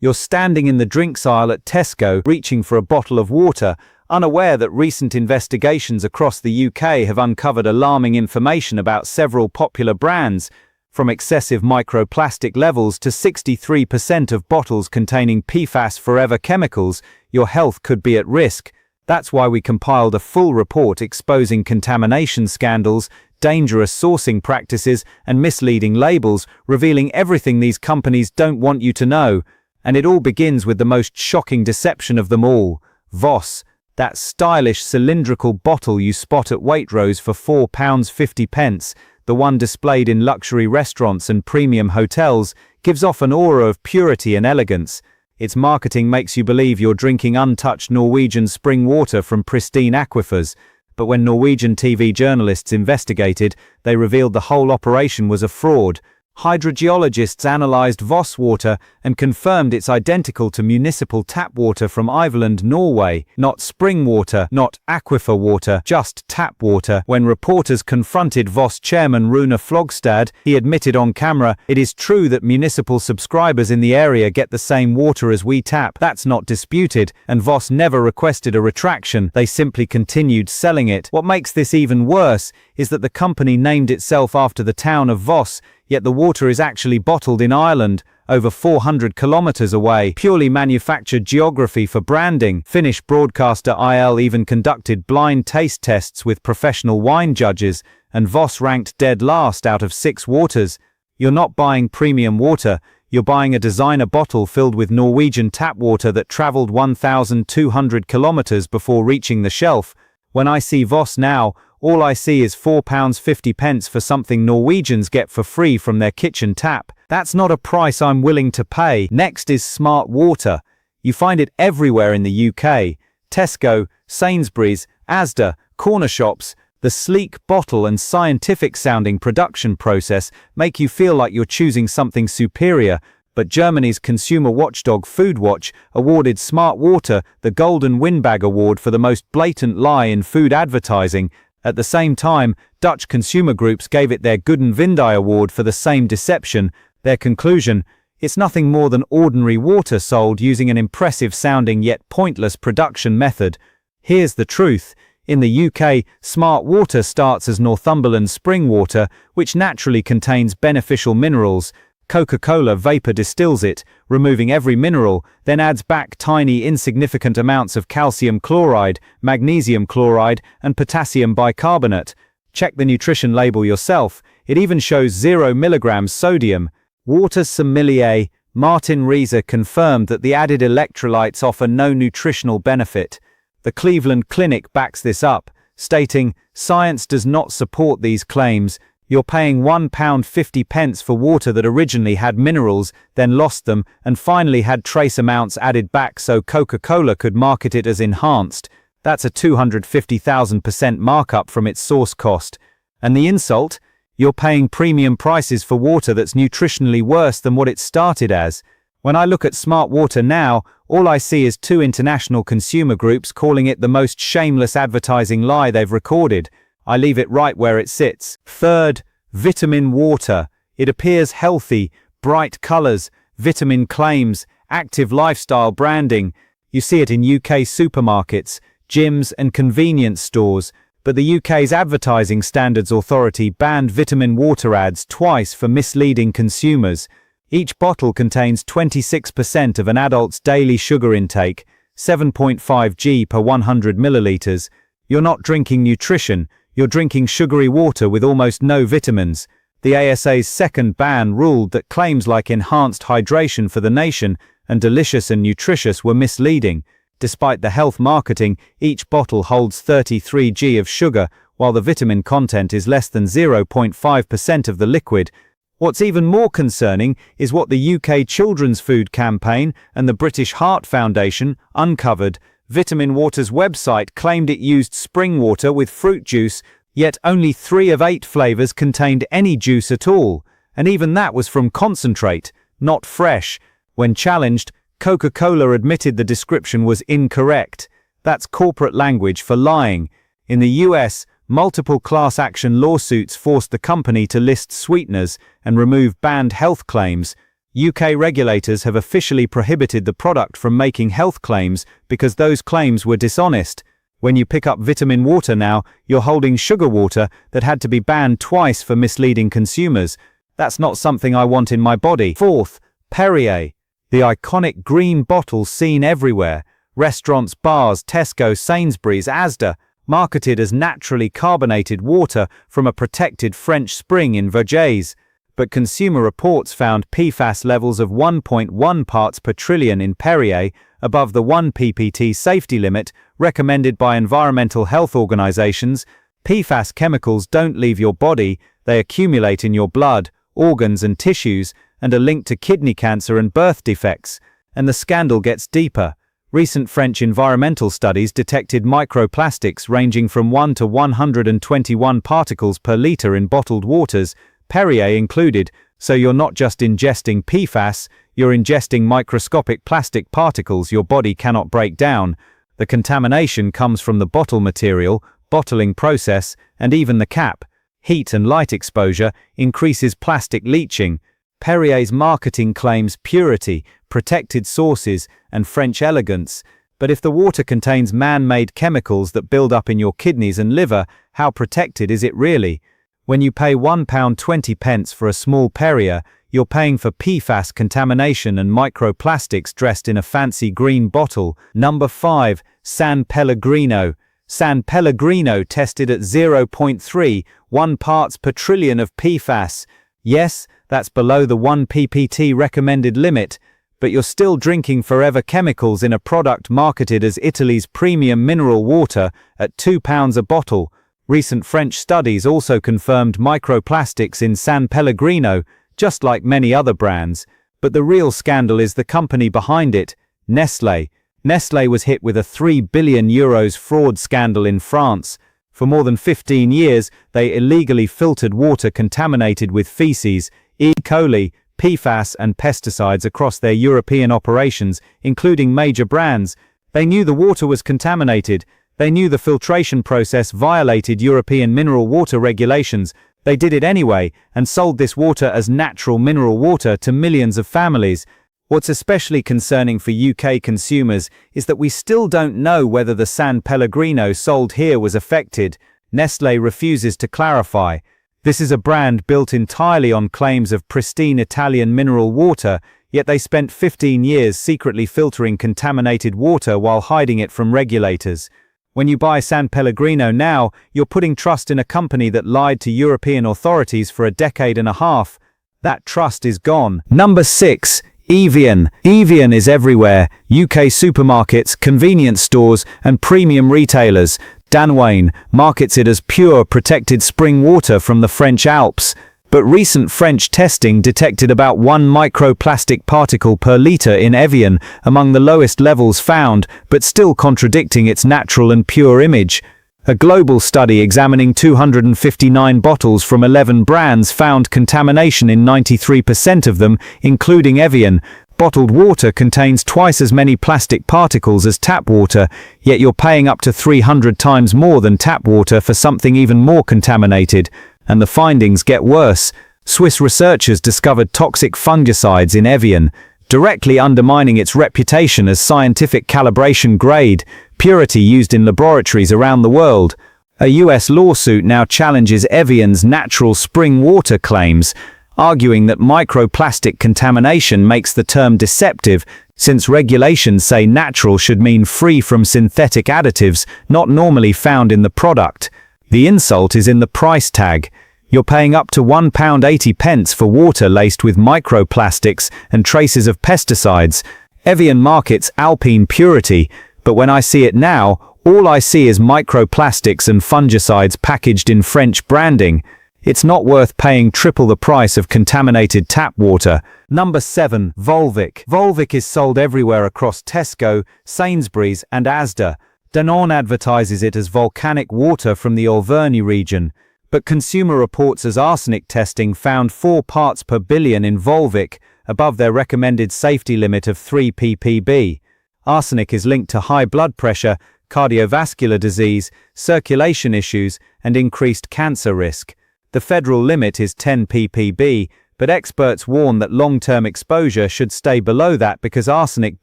You're standing in the drinks aisle at Tesco, reaching for a bottle of water, unaware that recent investigations across the UK have uncovered alarming information about several popular brands, from excessive microplastic levels to 63% of bottles containing PFAS forever chemicals. Your health could be at risk. That's why we compiled a full report exposing contamination scandals, dangerous sourcing practices, and misleading labels, revealing everything these companies don't want you to know. And it all begins with the most shocking deception of them all: Voss, that stylish cylindrical bottle you spot at Waitrose for £4.50, the one displayed in luxury restaurants and premium hotels, gives off an aura of purity and elegance. Its marketing makes you believe you're drinking untouched Norwegian spring water from pristine aquifers. But when Norwegian TV journalists investigated, they revealed the whole operation was a fraud. Hydrogeologists analysed Voss water and confirmed it's identical to municipal tap water from Iveland, Norway. Not spring water, not aquifer water, just tap water. When reporters confronted Voss chairman Rune Flogstad, he admitted on camera, "It is true that municipal subscribers in the area get the same water as we tap. That's not disputed," and Voss never requested a retraction. They simply continued selling it. What makes this even worse is that the company named itself after the town of Voss, yet the water is actually bottled in Ireland, over 400 kilometers away. Purely manufactured geography for branding. Finnish broadcaster IL even conducted blind taste tests with professional wine judges, and Voss ranked dead last out of 6 waters. You're not buying premium water, you're buying a designer bottle filled with Norwegian tap water that traveled 1,200 kilometers before reaching the shelf. When I see Voss now, all I see is £4.50 for something Norwegians get for free from their kitchen tap. That's not a price I'm willing to pay. Next is smart water. You find it everywhere in the UK. Tesco, Sainsbury's, Asda, corner shops. The sleek bottle and scientific-sounding production process make you feel like you're choosing something superior. But Germany's consumer watchdog Foodwatch awarded smart water the Golden Windbag Award for the most blatant lie in food advertising. At the same time, Dutch consumer groups gave it their Gouden Vindai Award for the same deception. Their conclusion: it's nothing more than ordinary water sold using an impressive-sounding yet pointless production method. Here's the truth. In the UK, smart water starts as Northumberland spring water, which naturally contains beneficial minerals. Coca-Cola vapor distills it, removing every mineral, then adds back tiny insignificant amounts of calcium chloride, magnesium chloride, and potassium bicarbonate. Check the nutrition label yourself. It even shows 0 milligrams sodium. Water sommelier Martin Reeser confirmed that the added electrolytes offer no nutritional benefit. The Cleveland Clinic backs this up, stating, "Science does not support these claims. You're paying £1.50 for water that originally had minerals, then lost them, and finally had trace amounts added back so Coca-Cola could market it as enhanced. That's a 250,000% markup from its source cost. And the insult? You're paying premium prices for water that's nutritionally worse than what it started as." When I look at smart water now, all I see is 2 international consumer groups calling it the most shameless advertising lie they've recorded. I leave it right where it sits. Third, vitamin water. It appears healthy, bright colors, vitamin claims, active lifestyle branding. You see it in UK supermarkets, gyms, and convenience stores. But the UK's Advertising Standards Authority banned vitamin water ads twice for misleading consumers. Each bottle contains 26% of an adult's daily sugar intake, 7.5 g per 100 milliliters. You're not drinking nutrition. You're drinking sugary water with almost no vitamins. The ASA's second ban ruled that claims like enhanced hydration for the nation and delicious and nutritious were misleading. Despite the health marketing, each bottle holds 33 g of sugar, while the vitamin content is less than 0.5% of the liquid. What's even more concerning is what the UK Children's Food Campaign and the British Heart Foundation uncovered. Vitamin Water's website claimed it used spring water with fruit juice, yet only 3 of 8 flavors contained any juice at all, and even that was from concentrate, not fresh. When challenged, Coca-Cola admitted the description was incorrect. That's corporate language for lying. In the US, multiple class action lawsuits forced the company to list sweeteners and remove banned health claims. UK regulators have officially prohibited the product from making health claims because those claims were dishonest. When you pick up vitamin water now, you're holding sugar water that had to be banned twice for misleading consumers. That's not something I want in my body. Fourth, Perrier. The iconic green bottle seen everywhere. Restaurants, bars, Tesco, Sainsbury's, Asda. Marketed as naturally carbonated water from a protected French spring in Vergès. But Consumer Reports found PFAS levels of 1.1 parts per trillion in Perrier, above the 1 ppt safety limit recommended by environmental health organizations. PFAS chemicals don't leave your body, they accumulate in your blood, organs and tissues, and are linked to kidney cancer and birth defects. And the scandal gets deeper. Recent French environmental studies detected microplastics ranging from 1 to 121 particles per litre in bottled waters, Perrier included, so you're not just ingesting PFAS, you're ingesting microscopic plastic particles your body cannot break down. The contamination comes from the bottle material, bottling process, and even the cap. Heat and light exposure increases plastic leaching. Perrier's marketing claims purity, protected sources, and French elegance. But if the water contains man-made chemicals that build up in your kidneys and liver, how protected is it really? When you pay £1.20 for a small Perrier, you're paying for PFAS contamination and microplastics dressed in a fancy green bottle. Number 5. San Pellegrino. San Pellegrino tested at 0.31 parts per trillion of PFAS. Yes, that's below the 1 ppt recommended limit, but you're still drinking forever chemicals in a product marketed as Italy's premium mineral water at £2 a bottle. Recent French studies also confirmed microplastics in San Pellegrino, just like many other brands. But the real scandal is the company behind it, Nestlé. Nestlé was hit with a €3 billion fraud scandal in France. For more than 15 years, they illegally filtered water contaminated with feces, E. coli, PFAS and pesticides across their European operations, including major brands. They knew the water was contaminated. They knew the filtration process violated European mineral water regulations. They did it anyway and sold this water as natural mineral water to millions of families. What's especially concerning for UK consumers is that we still don't know whether the San Pellegrino sold here was affected. Nestlé refuses to clarify. This is a brand built entirely on claims of pristine Italian mineral water, yet they spent 15 years secretly filtering contaminated water while hiding it from regulators. When you buy San Pellegrino now, you're putting trust in a company that lied to European authorities for a decade and a half. That trust is gone. Number 6. Evian. Evian is everywhere. UK supermarkets, convenience stores, and premium retailers. Danone markets it as pure, protected spring water from the French Alps. But recent French testing detected about 1 microplastic particle per litre in Evian, among the lowest levels found, but still contradicting its natural and pure image. A global study examining 259 bottles from 11 brands found contamination in 93% of them, including Evian. Bottled water contains twice as many plastic particles as tap water, yet you're paying up to 300 times more than tap water for something even more contaminated. And the findings get worse. Swiss researchers discovered toxic fungicides in Evian, directly undermining its reputation as scientific calibration grade, purity used in laboratories around the world. A US lawsuit now challenges Evian's natural spring water claims, arguing that microplastic contamination makes the term deceptive, since regulations say natural should mean free from synthetic additives not normally found in the product. The insult is in the price tag. You're paying up to £1.80 for water laced with microplastics and traces of pesticides. Evian markets Alpine Purity, but when I see it now, all I see is microplastics and fungicides packaged in French branding. It's not worth paying triple the price of contaminated tap water. Number 7. Volvic. Volvic is sold everywhere across Tesco, Sainsbury's and Asda. Danone advertises it as volcanic water from the Auvergne region, but Consumer Reports as arsenic testing found 4 parts per billion in Volvic, above their recommended safety limit of 3 ppb. Arsenic is linked to high blood pressure, cardiovascular disease, circulation issues, and increased cancer risk. The federal limit is 10 ppb, but experts warn that long-term exposure should stay below that because arsenic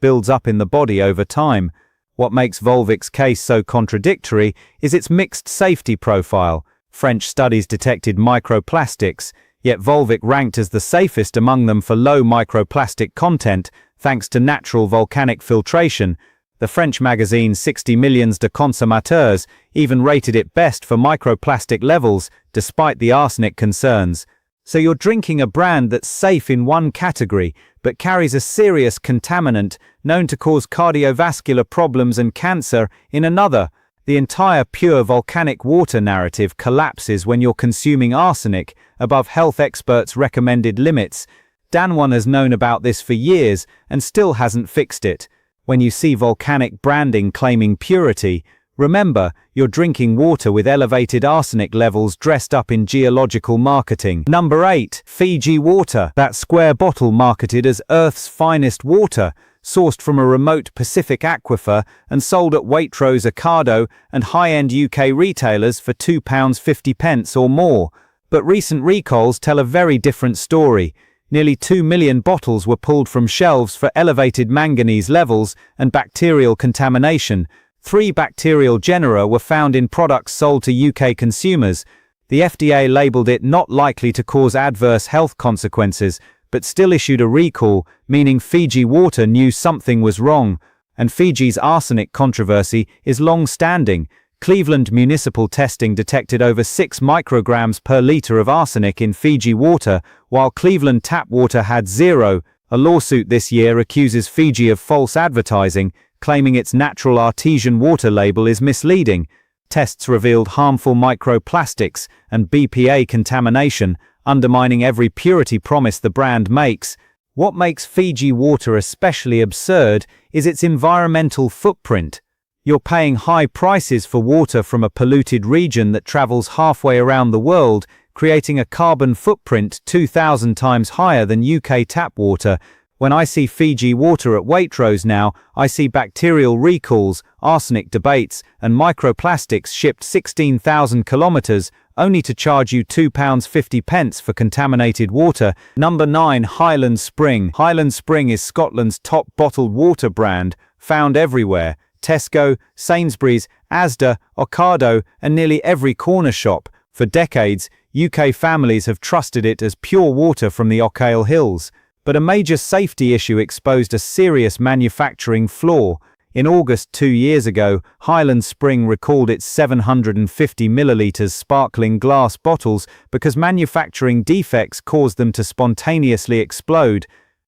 builds up in the body over time. What makes Volvic's case so contradictory is its mixed safety profile. French studies detected microplastics, yet Volvic ranked as the safest among them for low microplastic content, thanks to natural volcanic filtration. The French magazine 60 Millions de Consommateurs even rated it best for microplastic levels, despite the arsenic concerns. So you're drinking a brand that's safe in one category, but carries a serious contaminant known to cause cardiovascular problems and cancer in another. The entire pure volcanic water narrative collapses when you're consuming arsenic above health experts' recommended limits. Danone has known about this for years and still hasn't fixed it. When you see volcanic branding claiming purity, remember, you're drinking water with elevated arsenic levels dressed up in geological marketing. Number 8. Fiji water. That square bottle marketed as Earth's finest water, sourced from a remote Pacific aquifer and sold at Waitrose, Ocado and high-end UK retailers for £2.50 or more. But recent recalls tell a very different story. Nearly 2 million bottles were pulled from shelves for elevated manganese levels and bacterial contamination. 3 bacterial genera were found in products sold to UK consumers. The FDA labeled it not likely to cause adverse health consequences, but still issued a recall, meaning Fiji water knew something was wrong. And Fiji's arsenic controversy is long-standing. Cleveland municipal testing detected over 6 micrograms per litre of arsenic in Fiji water, while Cleveland tap water had 0. A lawsuit this year accuses Fiji of false advertising, claiming its natural artesian water label is misleading. Tests revealed harmful microplastics and BPA contamination, undermining every purity promise the brand makes. What makes Fiji water especially absurd is its environmental footprint. You're paying high prices for water from a polluted region that travels halfway around the world, creating a carbon footprint 2,000 times higher than UK tap water. When I see Fiji water at Waitrose now, I see bacterial recalls, arsenic debates, and microplastics shipped 16,000 kilometers, only to charge you £2.50 for contaminated water. Number 9. Highland Spring. Highland Spring is Scotland's top bottled water brand, found everywhere. Tesco, Sainsbury's, Asda, Ocado, and nearly every corner shop. For decades, UK families have trusted it as pure water from the Ochale Hills. But a major safety issue exposed a serious manufacturing flaw. In August 2 years ago, Highland Spring recalled its 750 millilitres sparkling glass bottles because manufacturing defects caused them to spontaneously explode.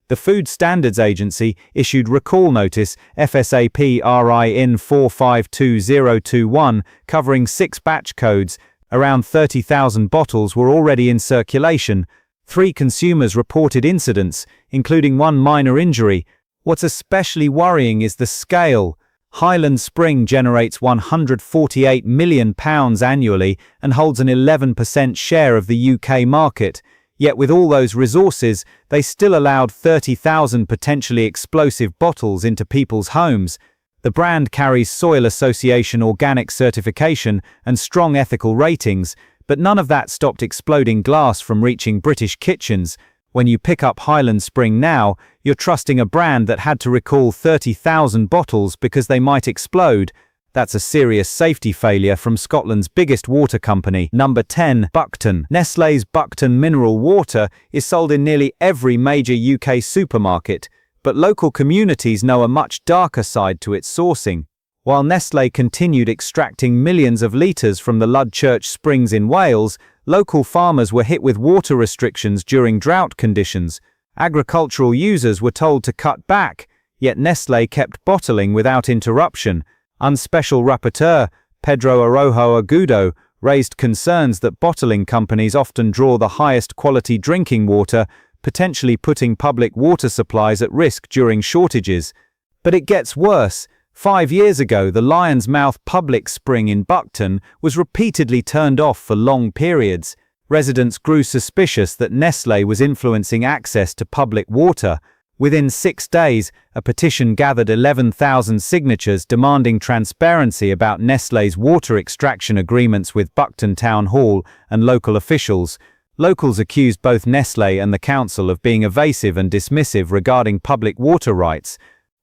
The Food Standards Agency issued recall notice FSAP RIN 452021 covering 6 batch codes. Around 30,000 bottles were already in circulation. 3 consumers reported incidents, including 1 minor injury. What's especially worrying is the scale. Highland Spring generates £148 million annually and holds an 11% share of the UK market. Yet with all those resources, they still allowed 30,000 potentially explosive bottles into people's homes. The brand carries Soil Association organic certification and strong ethical ratings, but none of that stopped exploding glass from reaching British kitchens. When you pick up Highland Spring now, you're trusting a brand that had to recall 30,000 bottles because they might explode. That's a serious safety failure from Scotland's biggest water company. Number 10. Buckton. Nestlé's Buckton mineral water is sold in nearly every major UK supermarket, but local communities know a much darker side to its sourcing. While Nestlé continued extracting millions of litres from the Ludchurch Springs in Wales, local farmers were hit with water restrictions during drought conditions. Agricultural users were told to cut back, yet Nestlé kept bottling without interruption. Unspecial rapporteur Pedro Arrojo Agudo raised concerns that bottling companies often draw the highest quality drinking water, potentially putting public water supplies at risk during shortages. But it gets worse. 5 years ago, the Lion's Mouth public spring in Buckton was repeatedly turned off for long periods. Residents grew suspicious that Nestlé was influencing access to public water. Within 6 days, a petition gathered 11,000 signatures demanding transparency about Nestlé's water extraction agreements with Buckton Town Hall and local officials. Locals accused both Nestlé and the council of being evasive and dismissive regarding public water rights.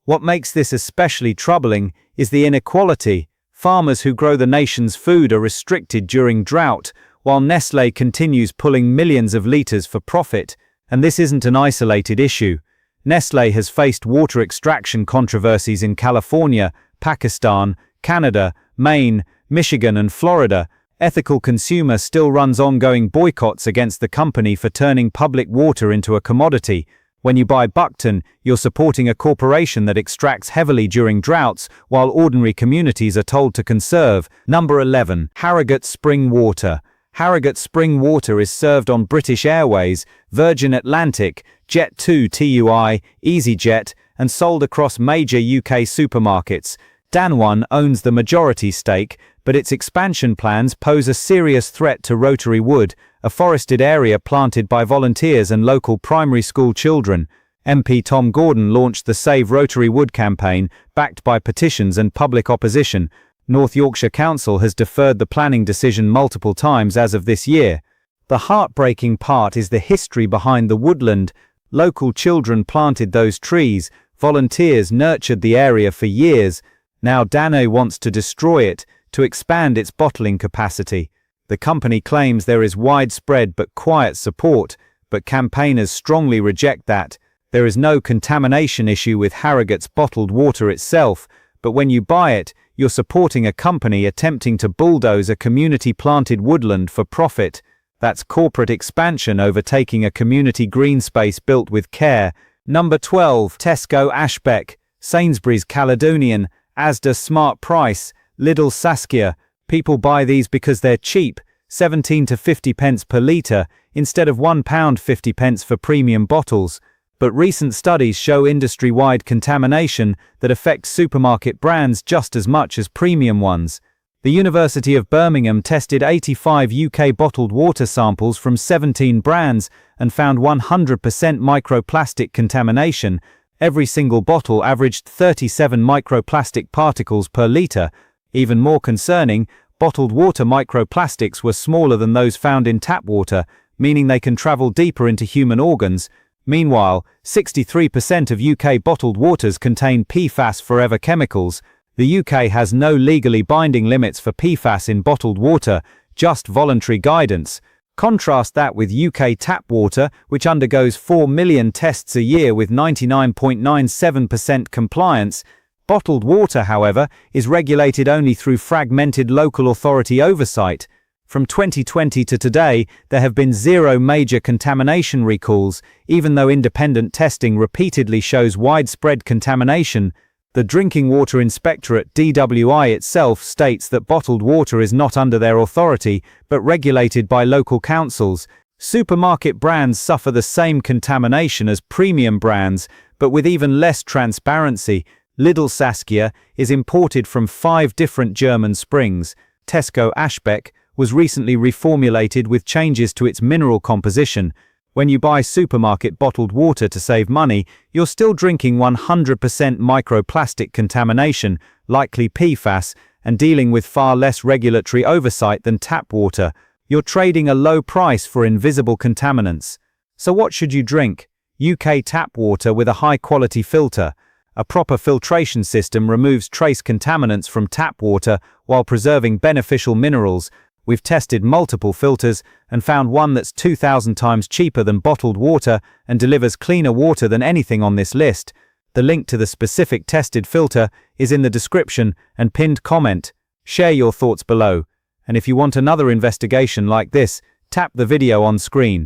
What makes this especially troubling is the inequality. Farmers who grow the nation's food are restricted during drought, while Nestlé continues pulling millions of litres for profit. And this isn't an isolated issue. Nestlé has faced water extraction controversies in California, Pakistan, Canada, Maine, Michigan and Florida. Ethical Consumer still runs ongoing boycotts against the company for turning public water into a commodity. When you buy Buckton, you're supporting a corporation that extracts heavily during droughts, while ordinary communities are told to conserve. Number 11. Harrogate Spring Water. Harrogate Spring Water is served on British Airways, Virgin Atlantic, Jet2 TUI, EasyJet, and sold across major UK supermarkets. Danone owns the majority stake, but its expansion plans pose a serious threat to Rotary Wood, a forested area planted by volunteers and local primary school children. MP Tom Gordon launched the Save Rotary Wood campaign, backed by petitions and public opposition. North Yorkshire Council has deferred the planning decision multiple times as of this year. The heartbreaking part is the history behind the woodland. Local children planted those trees, volunteers nurtured the area for years. Now Danone wants to destroy it, to expand its bottling capacity. The company claims there is widespread but quiet support, but campaigners strongly reject that. There is no contamination issue with Harrogate's bottled water itself, but when you buy it, you're supporting a company attempting to bulldoze a community-planted woodland for profit. That's corporate expansion overtaking a community green space built with care. Number 12. Tesco Ashbeck, Sainsbury's Caledonian, Asda Smart Price, Lidl Saskia. People buy these because they're cheap, 17 to 50 pence per litre, instead of £1.50 for premium bottles. But recent studies show industry-wide contamination that affects supermarket brands just as much as premium ones. The University of Birmingham tested 85 UK bottled water samples from 17 brands and found 100% microplastic contamination. Every single bottle averaged 37 microplastic particles per litre. Even more concerning, bottled water microplastics were smaller than those found in tap water, meaning they can travel deeper into human organs. Meanwhile, 63% of UK bottled waters contain PFAS forever chemicals. The UK has no legally binding limits for PFAS in bottled water, just voluntary guidance. Contrast that with UK tap water, which undergoes 4 million tests a year with 99.97% compliance. Bottled water, however, is regulated only through fragmented local authority oversight. From 2020 to today, there have been 0 major contamination recalls, even though independent testing repeatedly shows widespread contamination. The Drinking Water Inspectorate (DWI) itself states that bottled water is not under their authority, but regulated by local councils. Supermarket brands suffer the same contamination as premium brands, but with even less transparency. Lidl Saskia is imported from 5 different German springs. Tesco Ashbeck was recently reformulated with changes to its mineral composition. When you buy supermarket bottled water to save money, you're still drinking 100% microplastic contamination, likely PFAS, and dealing with far less regulatory oversight than tap water. You're trading a low price for invisible contaminants. So what should you drink? UK tap water with a high-quality filter. A proper filtration system removes trace contaminants from tap water while preserving beneficial minerals. We've tested multiple filters and found one that's 2,000 times cheaper than bottled water and delivers cleaner water than anything on this list. The link to the specific tested filter is in the description and pinned comment. Share your thoughts below. And if you want another investigation like this, tap the video on screen.